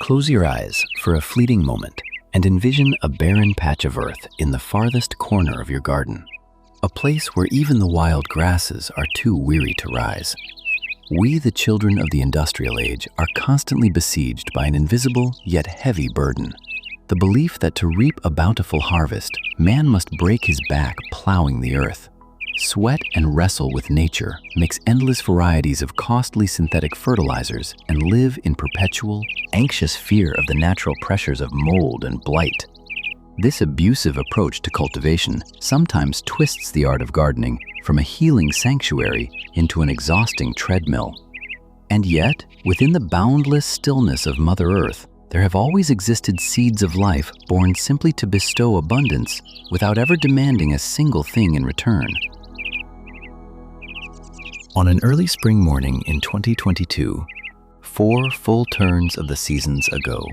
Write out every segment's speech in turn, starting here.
Close your eyes for a fleeting moment and envision a barren patch of earth in the farthest corner of your garden, a place where even the wild grasses are too weary to rise. We, the children of the industrial age, are constantly besieged by an invisible yet heavy burden. The belief that to reap a bountiful harvest, man must break his back plowing the earth. Sweat and wrestle with nature, mix endless varieties of costly synthetic fertilizers, and live in perpetual, anxious fear of the natural pressures of mold and blight. This abusive approach to cultivation sometimes twists the art of gardening from a healing sanctuary into an exhausting treadmill. And yet, within the boundless stillness of Mother Earth, there have always existed seeds of life born simply to bestow abundance without ever demanding a single thing in return. On an early spring morning in 2022, 4 full turns of the seasons ago,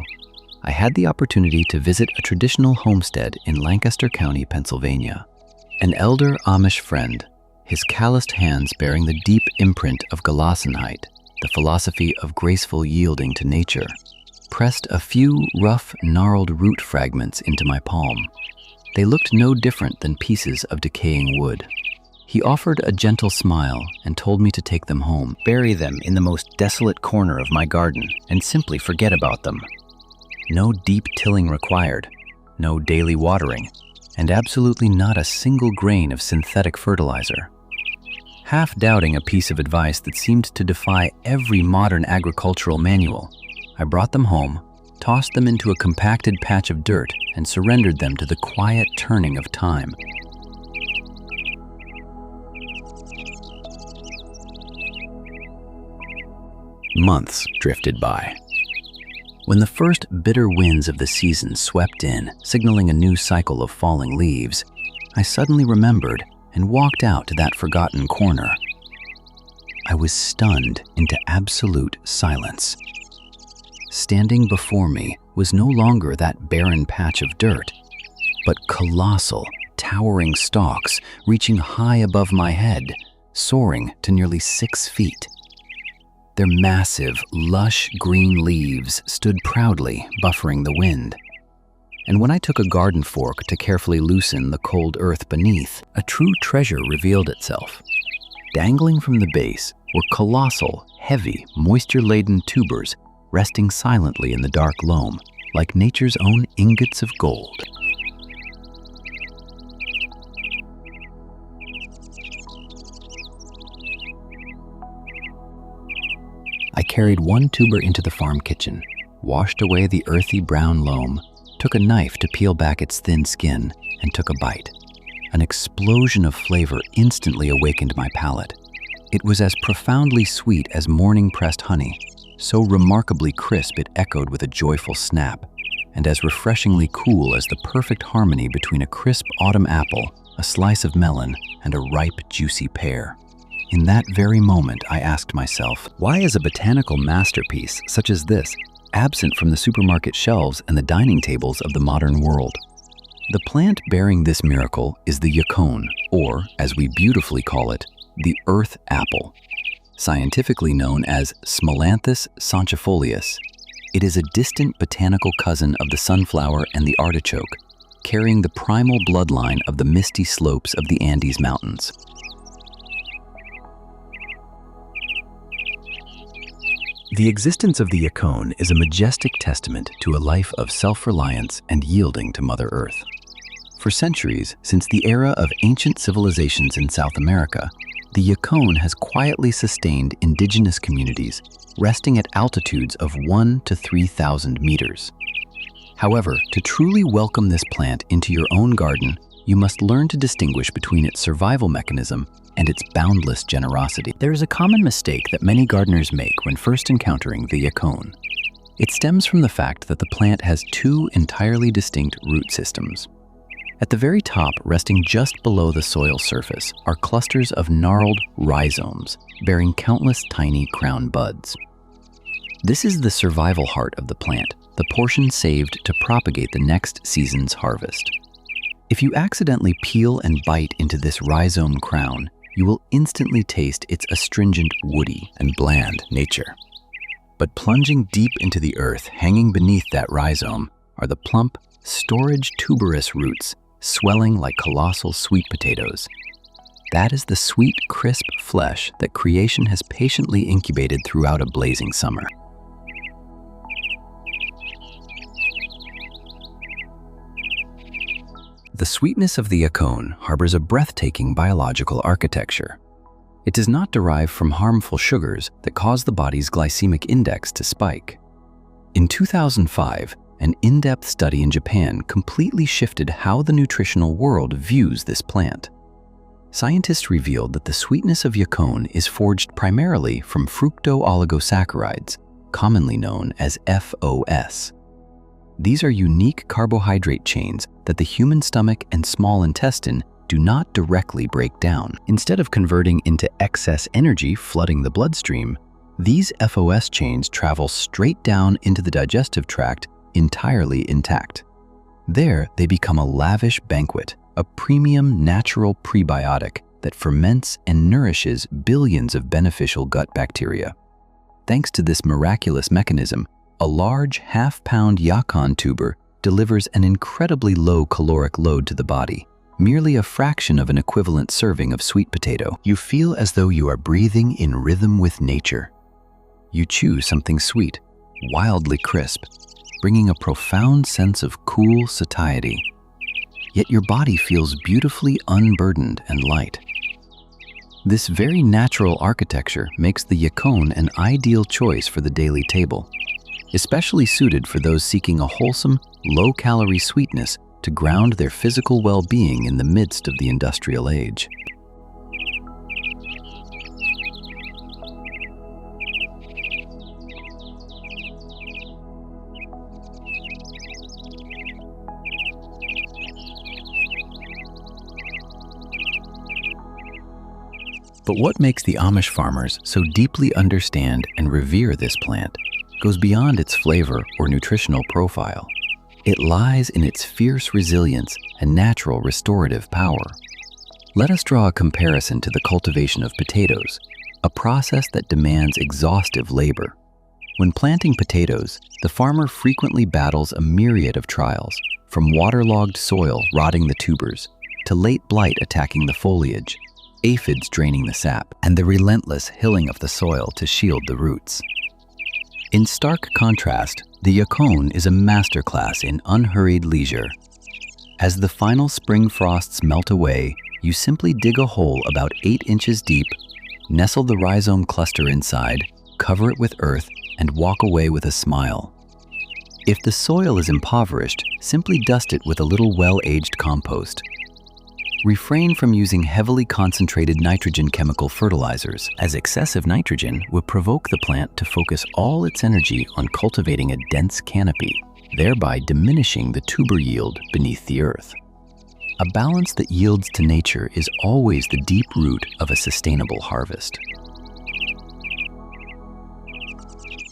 I had the opportunity to visit a traditional homestead in Lancaster County, Pennsylvania. An elder Amish friend, his calloused hands bearing the deep imprint of Gelassenheit, the philosophy of graceful yielding to nature, pressed a few rough, gnarled root fragments into my palm. They looked no different than pieces of decaying wood. He offered a gentle smile and told me to take them home, bury them in the most desolate corner of my garden, and simply forget about them. No deep tilling required, no daily watering, and absolutely not a single grain of synthetic fertilizer. Half doubting a piece of advice that seemed to defy every modern agricultural manual, I brought them home, tossed them into a compacted patch of dirt, and surrendered them to the quiet turning of time. Months drifted by. When the first bitter winds of the season swept in, signaling a new cycle of falling leaves, I suddenly remembered and walked out to that forgotten corner. I was stunned into absolute silence. Standing before me was no longer that barren patch of dirt, but colossal, towering stalks reaching high above my head, soaring to nearly 6 feet. Their massive, lush green leaves stood proudly, buffering the wind. And when I took a garden fork to carefully loosen the cold earth beneath, a true treasure revealed itself. Dangling from the base were colossal, heavy, moisture-laden tubers resting silently in the dark loam, like nature's own ingots of gold. I carried one tuber into the farm kitchen, washed away the earthy brown loam, took a knife to peel back its thin skin, and took a bite. An explosion of flavor instantly awakened my palate. It was as profoundly sweet as morning-pressed honey, so remarkably crisp it echoed with a joyful snap, and as refreshingly cool as the perfect harmony between a crisp autumn apple, a slice of melon, and a ripe, juicy pear. In that very moment, I asked myself, why is a botanical masterpiece such as this absent from the supermarket shelves and the dining tables of the modern world? The plant bearing this miracle is the yacon, or, as we beautifully call it, the earth apple. Scientifically known as Smelanthus sanctifolius, it is a distant botanical cousin of the sunflower and the artichoke, carrying the primal bloodline of the misty slopes of the Andes Mountains. The existence of the yacon is a majestic testament to a life of self-reliance and yielding to Mother Earth. For centuries, since the era of ancient civilizations in South America, the yacon has quietly sustained indigenous communities, resting at altitudes of 1,000 to 3,000 meters. However, to truly welcome this plant into your own garden, you must learn to distinguish between its survival mechanism and its boundless generosity. There is a common mistake that many gardeners make when first encountering the yacon. It stems from the fact that the plant has 2 entirely distinct root systems. At the very top, resting just below the soil surface, are clusters of gnarled rhizomes, bearing countless tiny crown buds. This is the survival heart of the plant, the portion saved to propagate the next season's harvest. If you accidentally peel and bite into this rhizome crown, you will instantly taste its astringent, woody, and bland nature. But plunging deep into the earth, hanging beneath that rhizome, are the plump, storage tuberous roots, swelling like colossal sweet potatoes. That is the sweet, crisp flesh that creation has patiently incubated throughout a blazing summer. The sweetness of the yacon harbors a breathtaking biological architecture. It does not derive from harmful sugars that cause the body's glycemic index to spike. In 2005, an in-depth study in Japan completely shifted how the nutritional world views this plant. Scientists revealed that the sweetness of yacon is forged primarily from fructooligosaccharides, commonly known as FOS. These are unique carbohydrate chains that the human stomach and small intestine do not directly break down. Instead of converting into excess energy flooding the bloodstream, these FOS chains travel straight down into the digestive tract entirely intact. There, they become a lavish banquet, a premium natural prebiotic that ferments and nourishes billions of beneficial gut bacteria. Thanks to this miraculous mechanism, a large half-pound yacon tuber delivers an incredibly low caloric load to the body, merely a fraction of an equivalent serving of sweet potato. You feel as though you are breathing in rhythm with nature. You chew something sweet, wildly crisp, bringing a profound sense of cool satiety. Yet your body feels beautifully unburdened and light. This very natural architecture makes the yacon an ideal choice for the daily table, especially suited for those seeking a wholesome, low-calorie sweetness to ground their physical well-being in the midst of the industrial age. But what makes the Amish farmers so deeply understand and revere this plant goes beyond its flavor or nutritional profile. It lies in its fierce resilience and natural restorative power. Let us draw a comparison to the cultivation of potatoes, a process that demands exhaustive labor. When planting potatoes, the farmer frequently battles a myriad of trials, from waterlogged soil rotting the tubers, to late blight attacking the foliage, aphids draining the sap, and the relentless hilling of the soil to shield the roots. In stark contrast, the yacon is a masterclass in unhurried leisure. As the final spring frosts melt away, you simply dig a hole about 8 inches deep, nestle the rhizome cluster inside, cover it with earth, and walk away with a smile. If the soil is impoverished, simply dust it with a little well-aged compost. Refrain from using heavily concentrated nitrogen chemical fertilizers, as excessive nitrogen would provoke the plant to focus all its energy on cultivating a dense canopy, thereby diminishing the tuber yield beneath the earth. A balance that yields to nature is always the deep root of a sustainable harvest.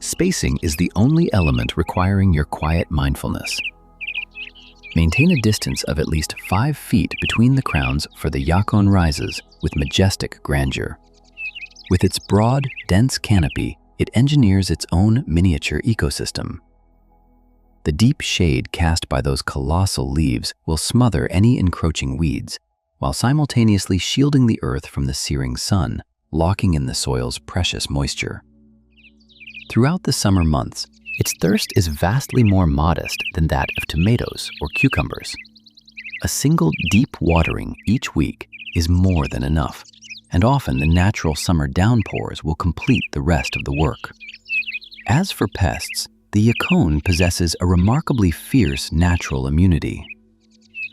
Spacing is the only element requiring your quiet mindfulness. Maintain a distance of at least 5 feet between the crowns, for the yacon rises with majestic grandeur. With its broad, dense canopy, it engineers its own miniature ecosystem. The deep shade cast by those colossal leaves will smother any encroaching weeds, while simultaneously shielding the earth from the searing sun, locking in the soil's precious moisture. Throughout the summer months, its thirst is vastly more modest than that of tomatoes or cucumbers. A single deep watering each week is more than enough, and often the natural summer downpours will complete the rest of the work. As for pests, the yacon possesses a remarkably fierce natural immunity.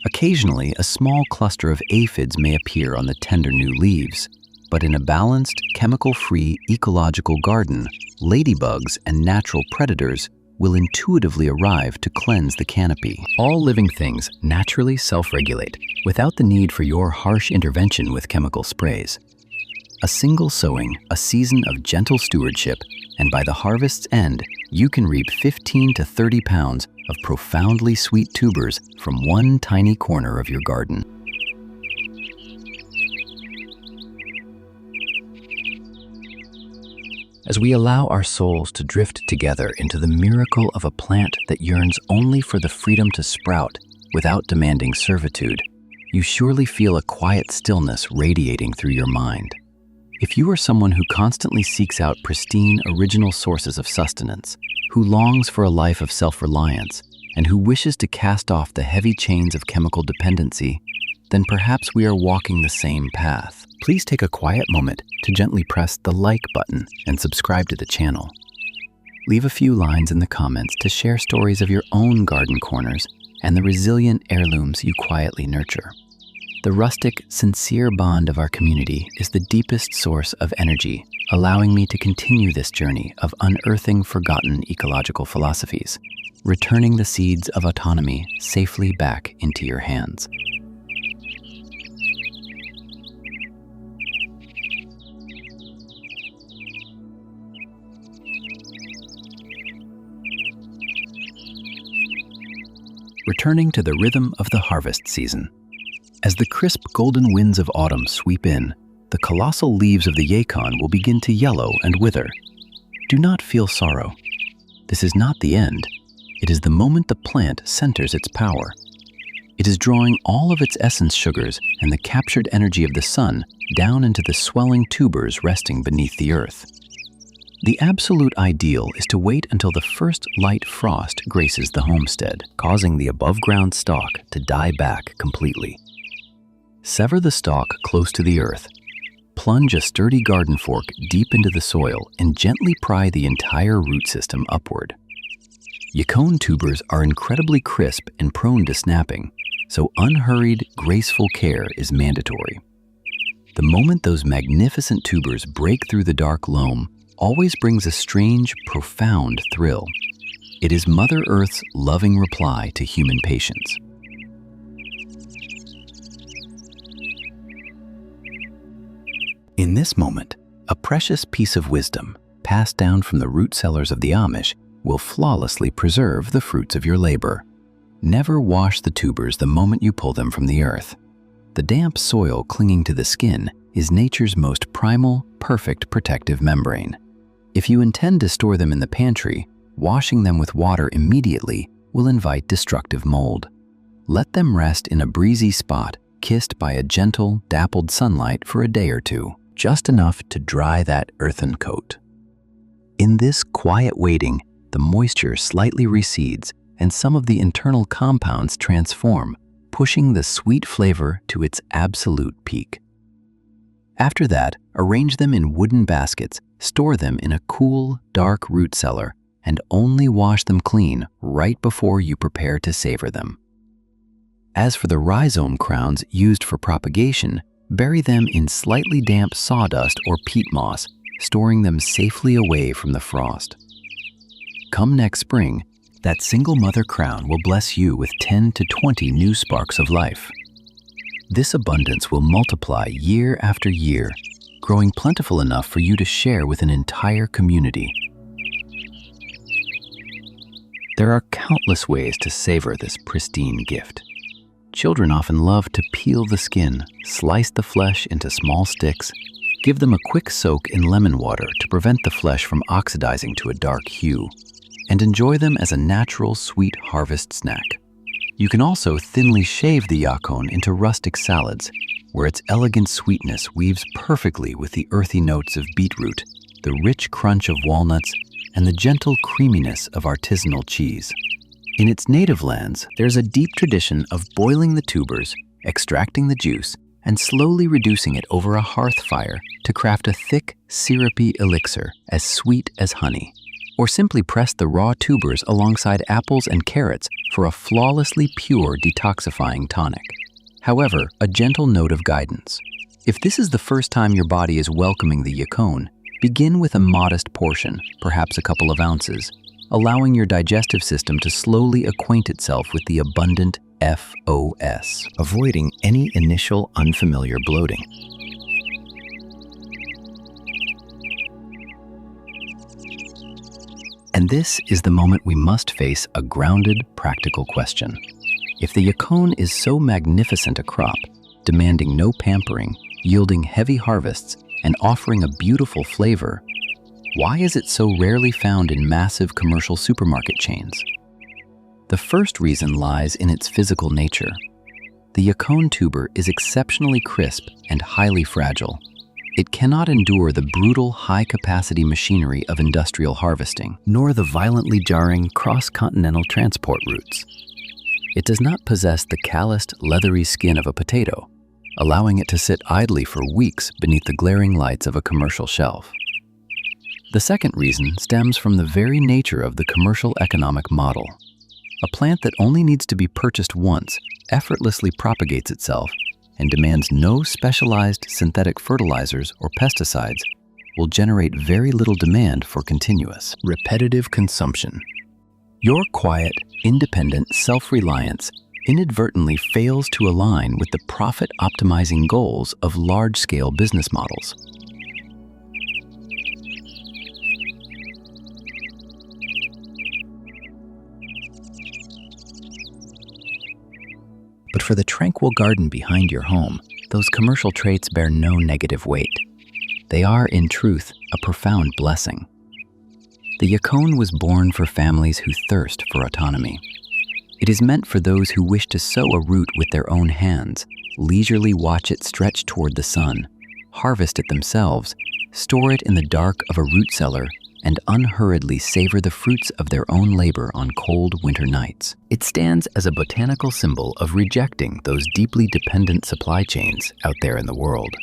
Occasionally, a small cluster of aphids may appear on the tender new leaves, but in a balanced, chemical-free ecological garden, ladybugs and natural predators will intuitively arrive to cleanse the canopy. All living things naturally self-regulate without the need for your harsh intervention with chemical sprays. A single sowing, a season of gentle stewardship, and by the harvest's end, you can reap 15 to 30 pounds of profoundly sweet tubers from one tiny corner of your garden. as we allow our souls to drift together into the miracle of a plant that yearns only for the freedom to sprout without demanding servitude, you surely feel a quiet stillness radiating through your mind. If you are someone who constantly seeks out pristine, original sources of sustenance, who longs for a life of self-reliance, and who wishes to cast off the heavy chains of chemical dependency, then perhaps we are walking the same path. Please take a quiet moment to gently press the like button and subscribe to the channel. Leave a few lines in the comments to share stories of your own garden corners and the resilient heirlooms you quietly nurture. The rustic, sincere bond of our community is the deepest source of energy, allowing me to continue this journey of unearthing forgotten ecological philosophies, returning the seeds of autonomy safely back into your hands. Returning to the rhythm of the harvest season. As the crisp golden winds of autumn sweep in, the colossal leaves of the yacon will begin to yellow and wither. Do not feel sorrow. This is not the end. It is the moment the plant centers its power. It is drawing all of its essence sugars and the captured energy of the sun down into the swelling tubers resting beneath the earth. The absolute ideal is to wait until the first light frost graces the homestead, causing the above-ground stalk to die back completely. Sever the stalk close to the earth, plunge a sturdy garden fork deep into the soil, and gently pry the entire root system upward. Yacon tubers are incredibly crisp and prone to snapping, so unhurried, graceful care is mandatory. The moment those magnificent tubers break through the dark loam always brings a strange, profound thrill. It is Mother Earth's loving reply to human patience. In this moment, a precious piece of wisdom, passed down from the root cellars of the Amish, will flawlessly preserve the fruits of your labor. Never wash the tubers the moment you pull them from the earth. The damp soil clinging to the skin is nature's most primal, perfect protective membrane. If you intend to store them in the pantry, washing them with water immediately will invite destructive mold. Let them rest in a breezy spot, kissed by a gentle, dappled sunlight for a day or two, just enough to dry that earthen coat. In this quiet waiting, the moisture slightly recedes and some of the internal compounds transform, pushing the sweet flavor to its absolute peak. After that, arrange them in wooden baskets, store them in a cool, dark root cellar, and only wash them clean right before you prepare to savor them. As for the rhizome crowns used for propagation, bury them in slightly damp sawdust or peat moss, storing them safely away from the frost. Come next spring, that single mother crown will bless you with 10 to 20 new sparks of life. This abundance will multiply year after year, growing plentiful enough for you to share with an entire community. There are countless ways to savor this pristine gift. Children often love to peel the skin, slice the flesh into small sticks, give them a quick soak in lemon water to prevent the flesh from oxidizing to a dark hue, and enjoy them as a natural sweet harvest snack. You can also thinly shave the yacon into rustic salads, where its elegant sweetness weaves perfectly with the earthy notes of beetroot, the rich crunch of walnuts, and the gentle creaminess of artisanal cheese. In its native lands, there's a deep tradition of boiling the tubers, extracting the juice, and slowly reducing it over a hearth fire to craft a thick, syrupy elixir as sweet as honey. Or simply press the raw tubers alongside apples and carrots for a flawlessly pure detoxifying tonic. However, a gentle note of guidance. If this is the first time your body is welcoming the yacon, begin with a modest portion, perhaps a couple of ounces, allowing your digestive system to slowly acquaint itself with the abundant FOS, avoiding any initial unfamiliar bloating. And this is the moment we must face a grounded, practical question. If the yacon is so magnificent a crop, demanding no pampering, yielding heavy harvests, and offering a beautiful flavor, Why is it so rarely found in massive commercial supermarket chains? The first reason lies in its physical nature. The yacon tuber is exceptionally crisp and highly fragile. It cannot endure the brutal, high-capacity machinery of industrial harvesting, nor the violently jarring cross-continental transport routes. It does not possess the calloused, leathery skin of a potato, allowing it to sit idly for weeks beneath the glaring lights of a commercial shelf. The second reason stems from the very nature of the commercial economic model. A plant that only needs to be purchased once effortlessly propagates itself and demands no specialized synthetic fertilizers or pesticides will generate very little demand for continuous, repetitive consumption. Your quiet, independent self-reliance inadvertently fails to align with the profit-optimizing goals of large-scale business models. But for the tranquil garden behind your home, those commercial traits bear no negative weight. They are, in truth, a profound blessing. The yacon was born for families who thirst for autonomy. It is meant for those who wish to sow a root with their own hands, leisurely watch it stretch toward the sun, harvest it themselves, store it in the dark of a root cellar, and unhurriedly savor the fruits of their own labor on cold winter nights. It stands as a botanical symbol of rejecting those deeply dependent supply chains out there in the world.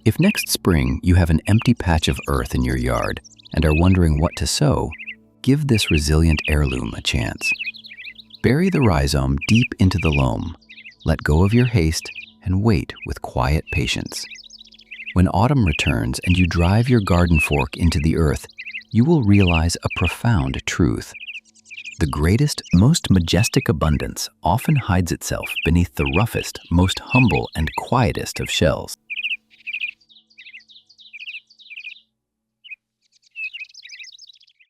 If next spring you have an empty patch of earth in your yard and are wondering what to sow, give this resilient heirloom a chance. Bury the rhizome deep into the loam, let go of your haste, and wait with quiet patience. When autumn returns and you drive your garden fork into the earth, you will realize a profound truth. The greatest, most majestic abundance often hides itself beneath the roughest, most humble, and quietest of shells.